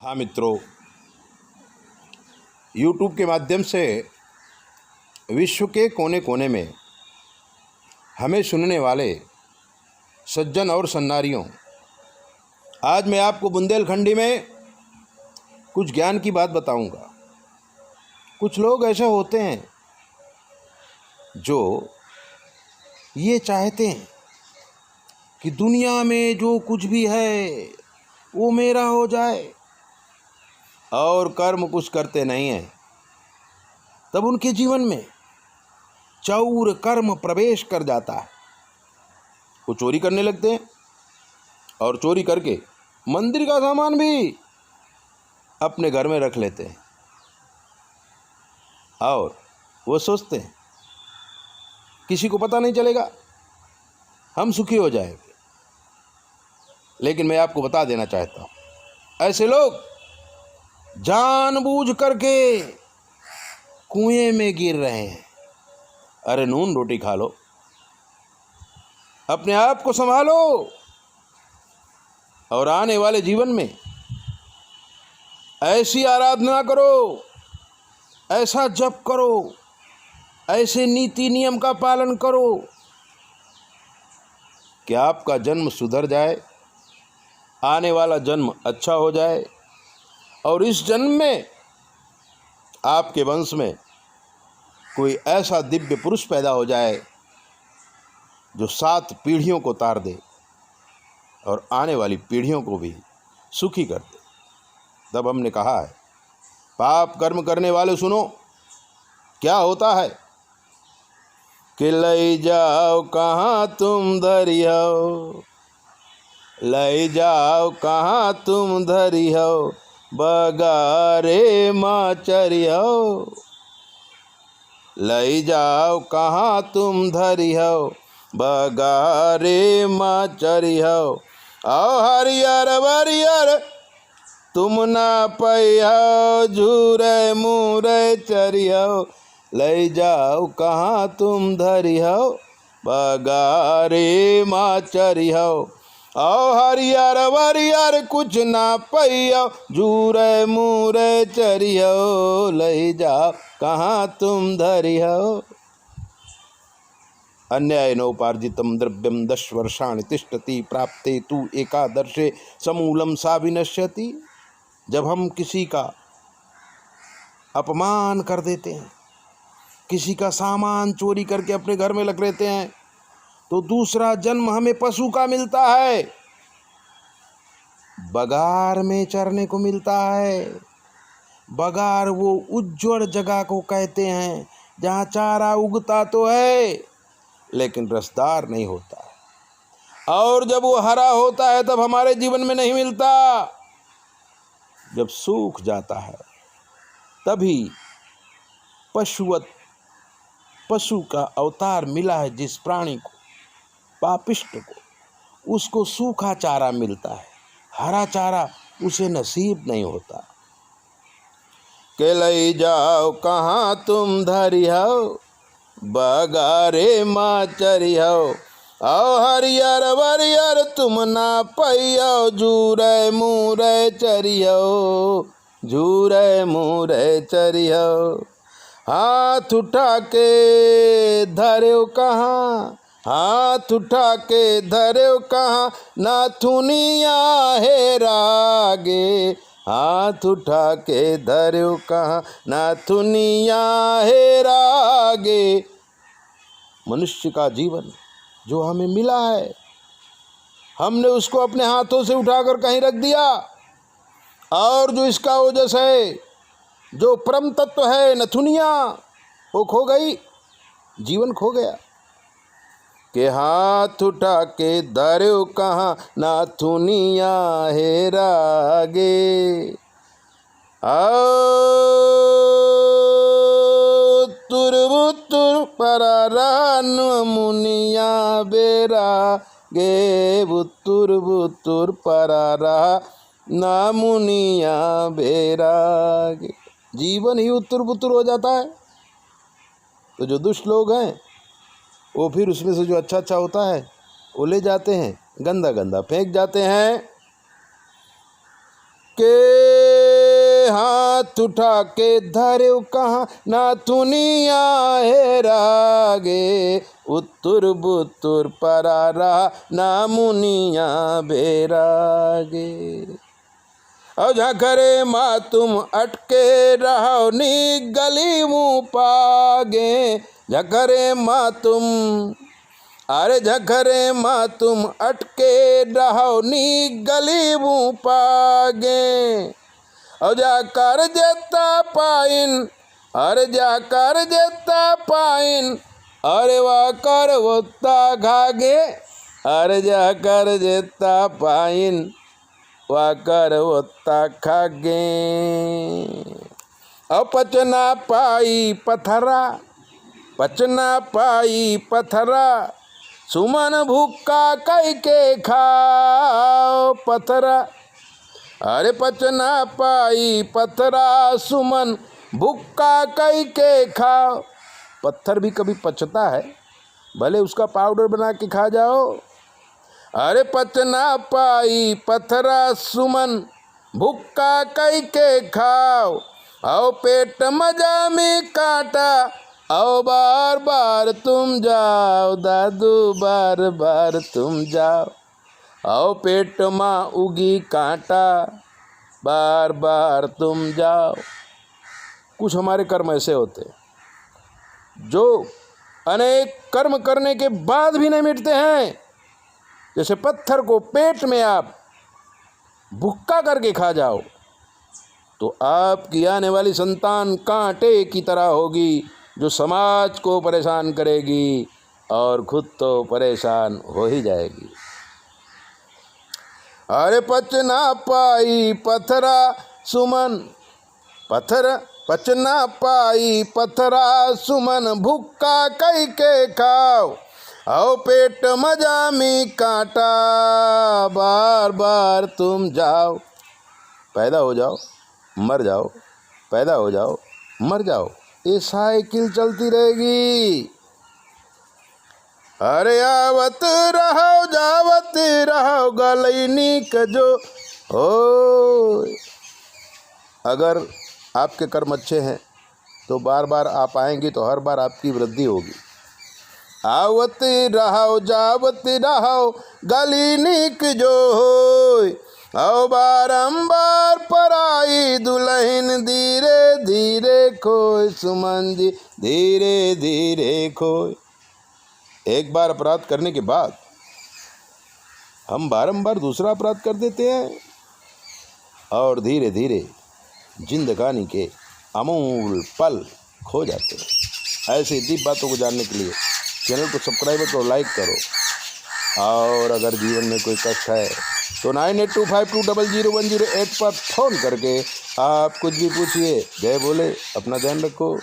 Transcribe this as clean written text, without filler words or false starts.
हाँ मित्रों, YouTube के माध्यम से विश्व के कोने कोने में हमें सुनने वाले सज्जन और सन्नारियों, आज मैं आपको बुंदेलखंडी में कुछ ज्ञान की बात बताऊंगा। कुछ लोग ऐसे होते हैं जो ये चाहते हैं कि दुनिया में जो कुछ भी है वो मेरा हो जाए, और कर्म कुछ करते नहीं हैं। तब उनके जीवन में चौर कर्म प्रवेश कर जाता है। वो चोरी करने लगते हैं और चोरी करके मंदिर का सामान भी अपने घर में रख लेते हैं और वो सोचते हैं किसी को पता नहीं चलेगा, हम सुखी हो जाएंगे। लेकिन मैं आपको बता देना चाहता हूँ, ऐसे लोग जानबूझ करके कुएं में गिर रहे हैं। अरे नून रोटी खा लो, अपने आप को संभालो और आने वाले जीवन में ऐसी आराधना करो, ऐसा जप करो, ऐसे नीति नियम का पालन करो कि आपका जन्म सुधर जाए, आने वाला जन्म अच्छा हो जाए और इस जन्म में आपके वंश में कोई ऐसा दिव्य पुरुष पैदा हो जाए जो 7 पीढ़ियों को तार दे और आने वाली पीढ़ियों को भी सुखी कर दे। तब हमने कहा है, पाप कर्म करने वाले सुनो, क्या होता है कि लई जाओ कहाँ तुम धरी हो, लई जाओ कहाँ तुम धरी हो, बगारे माँ चरी हो, लई जाओ कहाँ तुम धरी हो, बगारे माँ चरी हो। आओ हरियर वरियर तुम ना पैहो, झूरे मूरे चरी हो, लई जाओ कहाँ तुम धरी हो, बगारे माँ चरी हो। आओ हरियर वरियर कुछ ना पैयो, झूरे मूरे चरी हो, लई जाओ कहाँ तुम धरी हो। अन्यायनोपार्जितं द्रव्यम 10 वर्षाणि तिष्ठति, प्राप्ते तु एकादर्शे समूलम सा विनश्यति। जब हम किसी का अपमान कर देते हैं, किसी का सामान चोरी करके अपने घर में रख लेते हैं, तो दूसरा जन्म हमें पशु का मिलता है, बगार में चरने को मिलता है। बगार वो उज्जवल जगह को कहते हैं जहाँ चारा उगता तो है लेकिन रसदार नहीं होता है, और जब वो हरा होता है तब हमारे जीवन में नहीं मिलता। जब सूख जाता है तभी पशु का अवतार मिला है। जिस प्राणी को, पापिष्ट को, उसको सूखा चारा मिलता है, हरा चारा उसे नसीब नहीं होता। के लई जाओ कहाँ तुम धरी हो, बगारे माँ चरी हो। आओ हरियर वरियर तुम ना पैयो, झूरे मूरे चरी हो, झूरे मूरे चरी हो। हाथ उठा के धर्यो कहाँ, हाथ उठा के धर्यो कहाँ, नाथुनिया हेरागे, हाथ उठा के धर्यो कहाँ, नाथुनिया हेरागे। मनुष्य का जीवन जो हमें मिला है, हमने उसको अपने हाथों से उठाकर कहीं रख दिया, और जो इसका ओजस है, जो परम तत्व है नथुनिया, वो खो गई, जीवन खो गया। के हाथ उठा के धर्यो कहाँ, नाथुनिया हेरागे। आओ तुरबुतुर परारान मुनिया बेरा गे, बुतुर बुतुर परारा ना मुनिया बेरागे। जीवन ही उत्तर पुत्र हो जाता है। तो जो दुष्ट लोग हैं वो फिर उसमें से जो अच्छा अच्छा होता है वो ले जाते हैं, गंदा गंदा फेंक जाते हैं। के हाथ उठा के धरे कहाँ ना थुनिया है रागे, उत्तुर बुत्तुर परारा ना मुनिया बेरागे। और झखरे माँ तुम अटके रहो नी गली मुँह पागे, झखरे माँ तुम, अरे झखरे माँ तुम अटके रहो नी गली मुँह पागे। और जाकर जेता पाइन, अरे जाकर जेता पाइन, अरे वाकर वोता घागे, अरे जाकर जेता पाइन वाकर वोता खागे। और पचना पाई पथरा, पचना पाई पथरा, सुमन भूखा कई के खाओ पथरा। अरे पचना पाई पथरा, सुमन भूखा कई के खाओ। पत्थर भी कभी पचता है, भले उसका पाउडर बना के खा जाओ। अरे पचना पाई पथरा, सुमन भूखा कई के खाओ। आओ पेट मजा में कांटा, आओ बार बार तुम जाओ दादू, बार बार तुम जाओ। आओ पेट माँ उगी कांटा, बार बार तुम जाओ। कुछ हमारे कर्म ऐसे होते जो अनेक कर्म करने के बाद भी नहीं मिटते हैं। जैसे पत्थर को पेट में आप भुक्का करके खा जाओ तो आपकी आने वाली संतान कांटे की तरह होगी, जो समाज को परेशान करेगी और खुद तो परेशान हो ही जाएगी। अरे पचना पाई पथरा, सुमन पथर, पचना पाई पथरा, सुमन भुक्का कई के खाओ। आओ पेट मजा में कांटा, बार बार तुम जाओ। पैदा हो जाओ मर जाओ, पैदा हो जाओ मर जाओ, ये साइकिल चलती रहेगी। अरे आवत रहो जावत रहो गलैनी कजो हो। अगर आपके कर्म अच्छे हैं तो बार बार आप आएंगे तो हर बार आपकी वृद्धि होगी। आवत रहो जावत रहो गलैनी कजो हो। आओ बारंबार पराई दुल्हन धीरे धीरे खोए, सुमन जी धीरे धीरे खोए। एक बार अपराध करने के बाद हम बारंबार दूसरा अपराध कर देते हैं और धीरे धीरे जिंदगानी के अमूल पल खो जाते हैं। ऐसी दीप बातों को जानने के लिए चैनल को सब्सक्राइब करो, लाइक करो। और अगर जीवन में कोई कष्ट है तो 9825200108 पर फ़ोन करके आप कुछ भी पूछिए। जय बोले, अपना ध्यान रखो।